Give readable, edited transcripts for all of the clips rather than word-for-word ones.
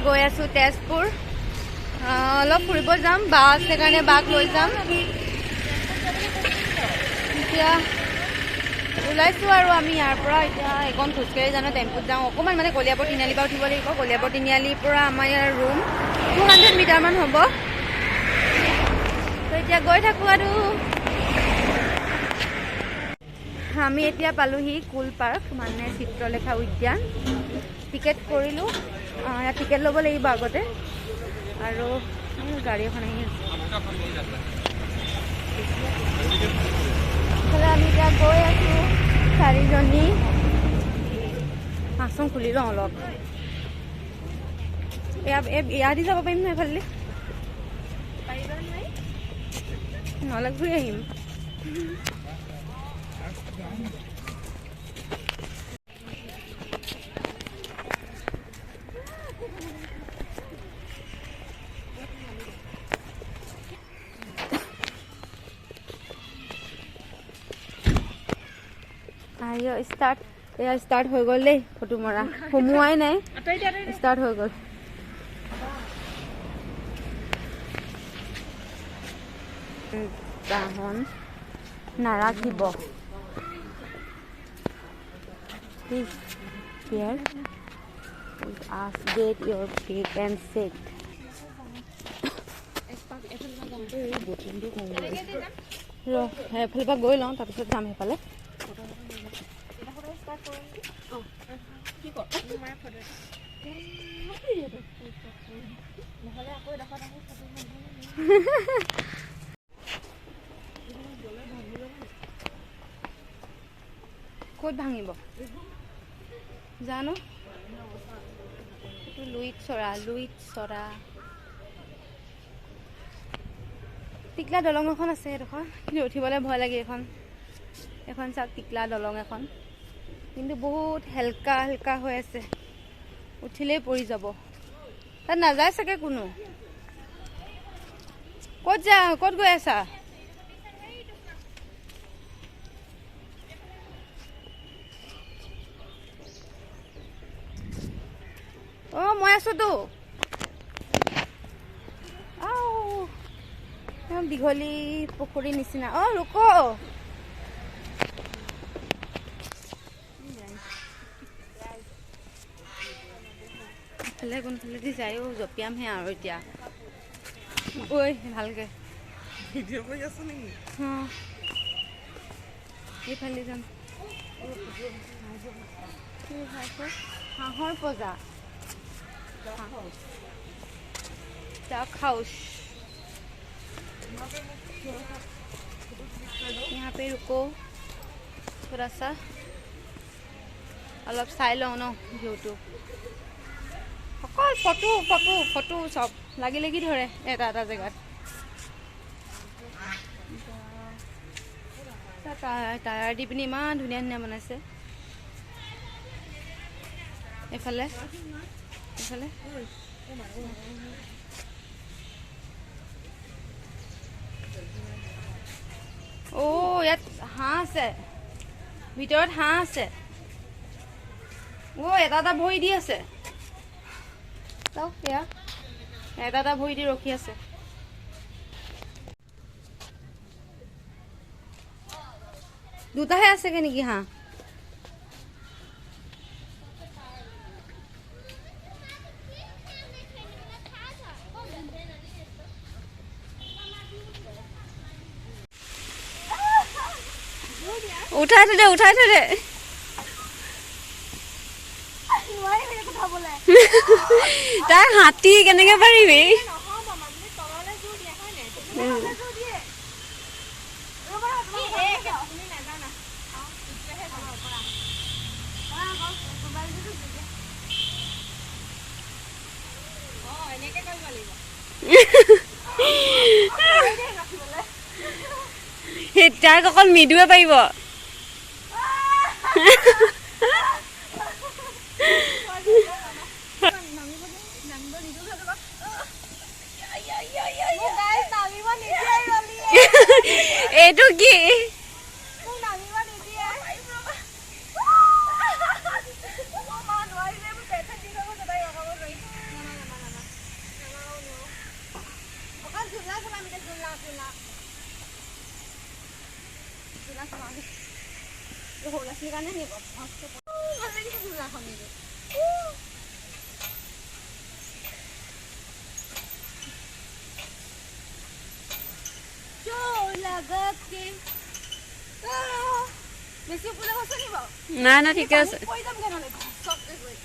গৈ আছো তেজপুৰ অলপ ফুৰিব যাম বা আছে কাৰণে বাক লৈ যাম এতিয়া ওলাইছো আৰু আমি ইয়াৰ পৰা এতিয়া এখন খোজকাঢ়ি জানো টেম্পুত যাওঁ অকণমান মানে কলিয়াবৰ তিনিআলিৰ পৰা উঠিব লাগিব কলিয়াবৰ তিনিআলিৰ পৰা আমাৰ ইয়াৰ ৰুম 200 মিটাৰমান হ'ব তো এতিয়া গৈ থাকোঁ আৰু আমি এতিয়া পালোহি কুল পাৰ্ক মানে চিত্ৰলেখা উদ্যান টিকেট কৰিলোঁ ইয়াত টিকেট ল'ব লাগিব আগতে আৰু গাড়ী এখন আহি আছে আমি এতিয়া গৈ আছোঁ 4জনী আচোন খুলি লওঁ অলপ ইয়াত দি যাব পাৰিম নহয় এইফালে নহ'লে ঘূৰি আহিম ষ্টাৰ্ট হৈ গ'ল দেই ফটো মৰা সোমোৱাই নাই ষ্টাৰ্ট হৈ গ'ল বাহন নাৰাখিব please here ask get your pick and sit সেইফালৰ পৰা গৈ লওঁ তাৰপিছত যাম সেইফালে ক'ত ভাঙিব জানো লুইত চৰা টিকলা দলং এখন আছে এইডোখৰ কিন্তু উঠিবলৈ ভয় লাগে এখন চাওক টিকলা দলং এখন কিন্তু বহুত হেলকা হৈ আছে উঠিলেই পৰি যাব তাত নাযায় চাগে কোনো ক'ত গৈ আছা মই আছোতো দীঘলী পুখুৰীৰ নিচিনা ৰুক কোনফালেদি যায়ো জপিয়ামহে আৰু এতিয়া ঐ ভালকে এইফালে যাম হাঁহৰ পজা डक हाउस यहाँ पे रुको थोड़ा सा अलग चाই লওঁ ন ভিউটো অকল ফটো সব লাগি ধৰে এটা জেগাত টায়াৰ দি পিনি ইমান ধুনীয়া বনাইছে এইফালে ইয়াত হাঁহ আছে ভিতৰত হাঁহ আছে এটা ভৰি দি আছে চাওক এয়া এটা ভৰি দি ৰখি আছে দুটাহে আছেগে নেকি হাঁহ উঠাই থৈ দে তাই হাতী কেনেকে পাৰিবি তাক অকল মৃদুৱে পাৰিব এইটো কি असली কাৰণে নিব ভাল লাগিছে চোলাখন নিব जो लगा के বেশি পুলে বসে নিব না না ঠিক আছে কই দাম কেন সব কই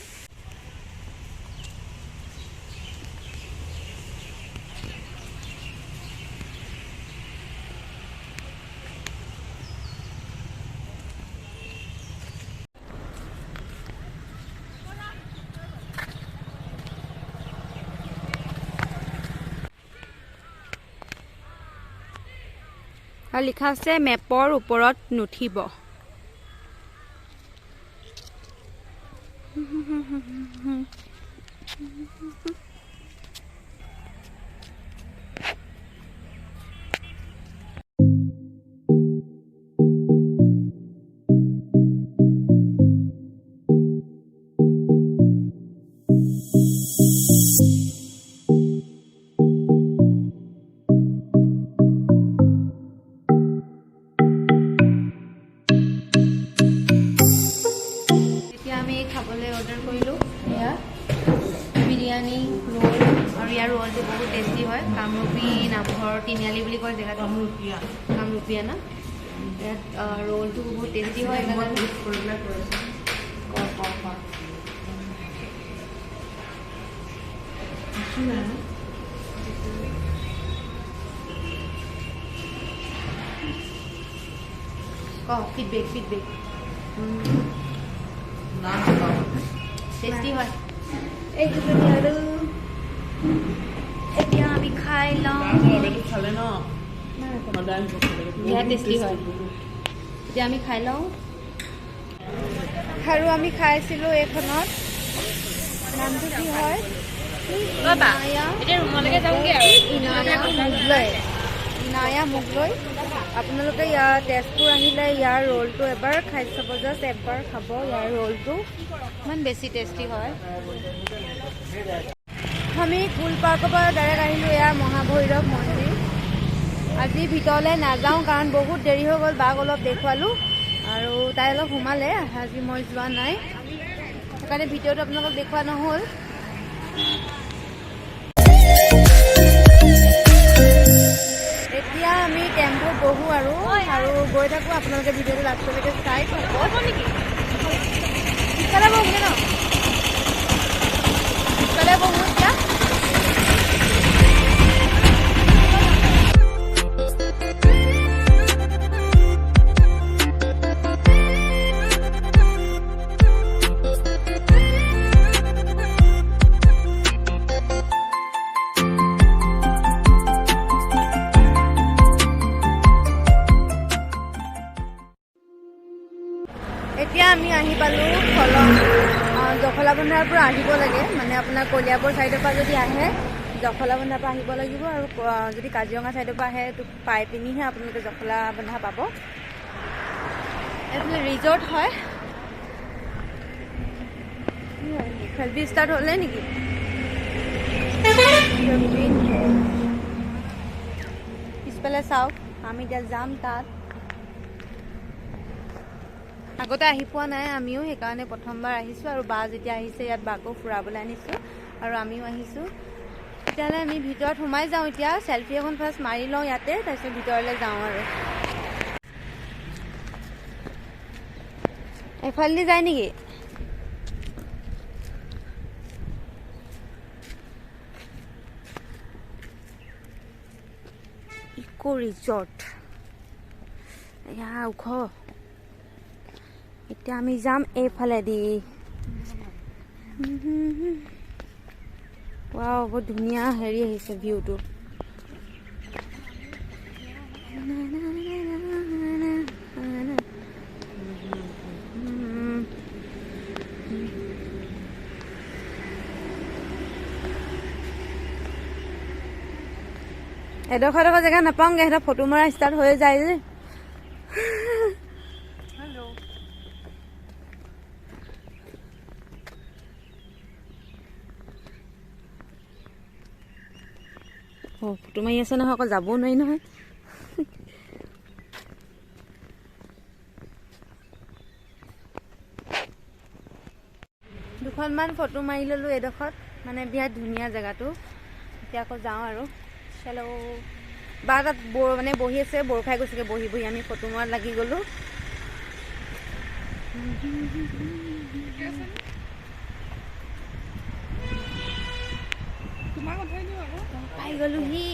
আৰু লিখা আছে মেপৰ ওপৰত নুঠিব বিৰিয়ানী ৰোল আৰু ইয়াৰ ৰোলটো বহুত টেষ্টি হয় কামৰূপী নামঘৰ তিনিআলি বুলি কয় জেগাটো কামৰূপীয়া না ইয়াত ৰোলটো বহুত টেষ্টি হয় ফিডবেক টেষ্টি হয় এতিয়া আমি খাই লওঁ বিৰাট টেষ্টি হয় এতিয়া আমি খাই লওঁ আৰু আমি খাইছিলোঁ এইখনত নামটো কি হয় ইনায়া মোগলৈ আপোনালোকে ইয়াৰ তেজপুৰ আহিলে ইয়াৰ ৰোলটো এবাৰ খাই চাব জাষ্ট এবাৰ খাব ইয়াৰ ৰোলটো ইমান বেছি টেষ্টি হয় আমি কুল পাৰ্কৰ পৰা ডাইৰেক্ট আহিলোঁ ইয়াৰ মহাভৈৰৱ মন্দিৰ আজি ভিতৰলৈ নাযাওঁ কাৰণ বহুত দেৰি হৈ গ'ল বাক অলপ দেখুৱালোঁ আৰু তাই অলপ সোমালে আজি মই যোৱা নাই সেইকাৰণে ভিডিঅ'টো আপোনালোকক দেখুওৱা নহ'ল এতিয়া আমি টেম্পুত বহোঁ আৰু গৈ থাকোঁ আপোনালোকে ভিডিঅ'টো লাষ্টলৈকে চাই থাকক নেকি পিছফালে বহোঁগে ন পিছফালে বহোঁ এতিয়া এতিয়া আমি আহি পালোঁ খলং জখলাবন্ধাৰ পৰা আহিব লাগে মানে আপোনাৰ কলিয়াবৰ ছাইডৰ পৰা যদি আহে জখলাবন্ধাৰ পৰা আহিব লাগিব আৰু যদি কাজিৰঙা ছাইডৰ পৰা আহে তো পাই পিনিহে আপোনালোকে জখলাবন্ধা পাব এইফালে ৰিজৰ্ট হয় খেলবি ষ্টাৰ্ট হ'লে নেকি পিছফালে চাওক আমি এতিয়া যাম তাত আগতে আহি পোৱা নাই আমিও সেইকাৰণে প্ৰথমবাৰ আহিছোঁ আৰু বা যেতিয়া আহিছে ইয়াত বাকো ফুৰাবলৈ আনিছোঁ আৰু আমিও আহিছোঁ তেতিয়াহ'লে আমি ভিতৰত সোমাই যাওঁ এতিয়া চেলফি এখন ফাৰ্ষ্ট মাৰি লওঁ ইয়াতে তাৰপিছত ভিতৰলৈ যাওঁ আৰু এফালেদি যায় নেকি ইকো ৰিজৰ্ট এয়া ওখ এতিয়া আমি যাম এইফালেদি ৱাও বহুত ধুনীয়া হেৰি আহিছে ভিউটো এডোখৰ জেগা নাপাওঁগৈ সিহঁতৰ ফটো মৰা ষ্টাৰ্ট হৈ যায় যে ফটো মাৰি আছে নহয় আকৌ যাবও নোৱাৰি নহয় দুখনমান ফটো মাৰি ল'লোঁ এডোখৰত মানে বিৰাট ধুনীয়া জেগাটো এতিয়া আকৌ যাওঁ আৰু চলো বা তাত মানে বহি আছে বৰ খাই গৈছেগৈ বহি বহি আমি ফটো মৰাত লাগি গ'লোঁ পাই গ'লোহি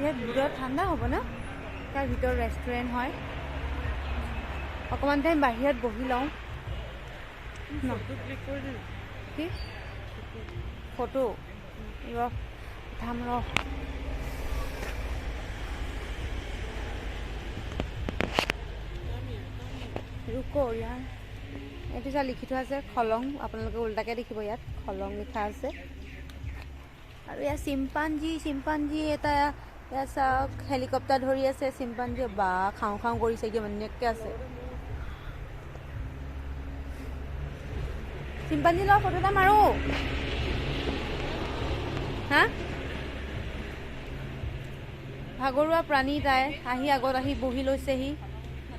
ইয়াত ভিতৰত ঠাণ্ডা হ'ব ন তাৰ ভিতৰত ৰেষ্টুৰেণ্ট হয় অকণমান টাইম বাহিৰত বহি লওঁ কি ফটো উঠাম ৰ ৰুকো ইয়াৰ এইটো চা লিখি থোৱা আছে খলং আপোনালোকে উল্টাকৈ দেখিব ইয়াত খলং লিখা আছে আৰু ইয়াত চিম্পাঞ্জী এটা ইয়াত চাওক হেলিকপ্টাৰ ধৰি আছে চিম্পাঞ্জী বা খাওঁ খাওঁ কৰিছে কি ধুনীয়াকৈ আছে চিম্পাঞ্জী লওঁ ফটো এটা মাৰো হা ভাগৰুৱা প্ৰাণী তাই আহি আগত আহি বহি লৈছেহি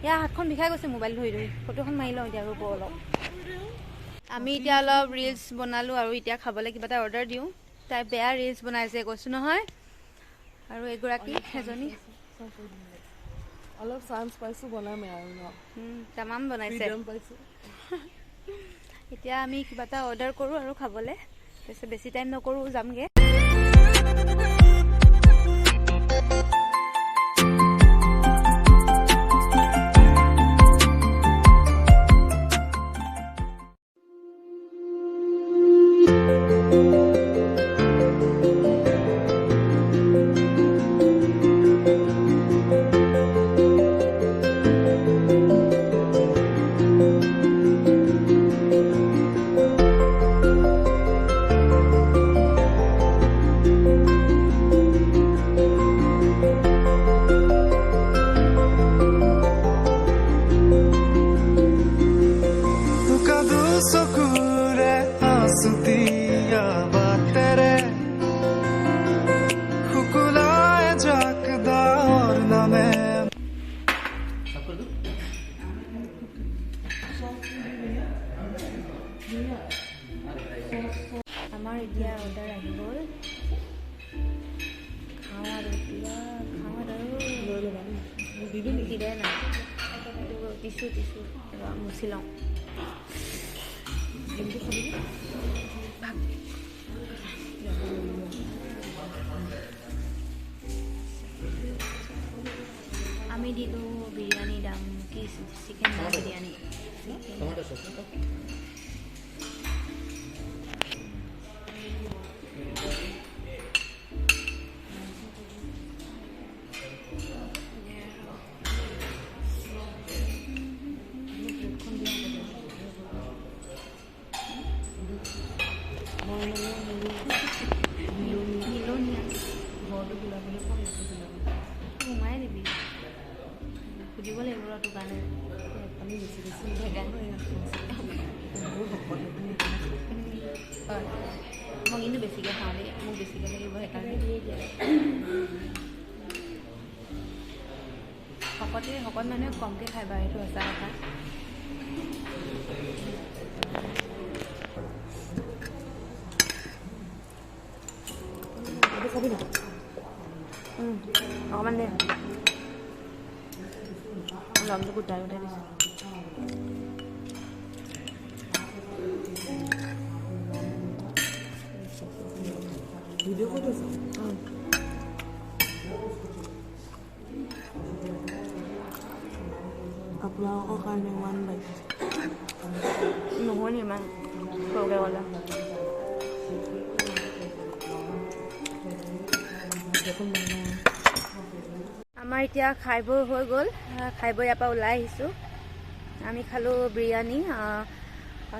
ইয়াৰ হাতখন বিষাই গৈছে মোবাইল ধৰি ধৰি ফটোখন মাৰি লওঁ এতিয়া ৰ'ব অলপ আমি এতিয়া অলপ ৰিলছ বনালোঁ আৰু এতিয়া খাবলৈ কিবা এটা অৰ্ডাৰ দিওঁ তাই বেয়া ৰিলছ বনাইছে কৈছোঁ নহয় আৰু এগৰাকী এজনী অলপ চান্স পাইছোঁ বনামে আৰু ন তামাম বনাইছে এতিয়া আমি কিবা এটা অৰ্ডাৰ কৰোঁ আৰু খাবলৈ তাৰপিছত বেছি টাইম নকৰোঁ যামগৈ আমাৰ এতিয়া অৰ্ডাৰ আহি গ'ল খাওঁ আৰু দিদে নাই টিচু মুচি লওঁ আমি দিলোঁ বিৰিয়ানী দাম কি চিকেন বিৰিয়ানী সোমাই দিবি সুধিব লাগিব ৰ তোৰ কাৰণে মই কিন্তু বেছিকৈ খাওঁ দেই মোক বেছিকৈ লাগিব সেইকাৰণে শকত মানুহে কমকৈ খাই বাৰু এইটো সঁচা কথা অকণমান দে লমটো গোটাই দিছোঁ ভিডিঅ' ক'ত আছে আপোনালোকৰ কাৰণে 1 বাইট নহ'ল ইমান সৰুকৈ গ'লা আমাৰ এতিয়া খাই বৈ হৈ গ'ল খাই বৈ ইয়াৰ পৰা ওলাই আহিছোঁ আমি খালোঁ বিৰিয়ানী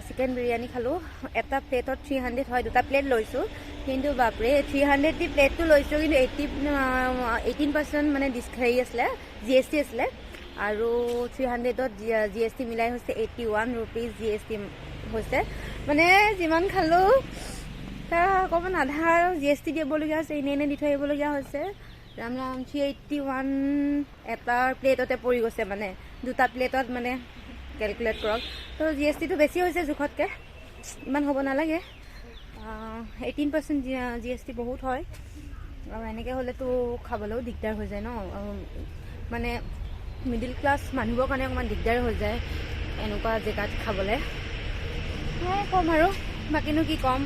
চিকেন বিৰিয়ানী খালোঁ এটা প্লেটত 300 হয় দুটা প্লেট লৈছোঁ কিন্তু বাপৰে 300 দি প্লেটটো লৈছোঁ কিন্তু 18% মানে হেৰি আছিলে GST আছিলে আৰু 300ত GST মিলাই হৈছে 81 rupees GST হৈছে মানে যিমান খালোঁ তাৰ অকণমান আধা আৰু GST দিবলগীয়া হৈছে এনে দি থৈ আহিবলগীয়া হৈছে ৰাম ৰাম 381 এটাৰ প্লেটতে পৰি গৈছে মানে দুটা প্লেটত মানে কেলকুলেট কৰক তো GSTটো বেছি হৈছে জোখতকৈ ইমান হ'ব নালাগে 18% GST বহুত হয় আৰু এনেকৈ হ'লেতো খাবলৈও দিগদাৰ হৈ যায় ন মানে মিডিল ক্লাছ মানুহৰ কাৰণে অকণমান দিগদাৰ হৈ যায় এনেকুৱা জেগাত খাবলৈ সেয়াই ক'ম আৰু বাকীনো কি ক'ম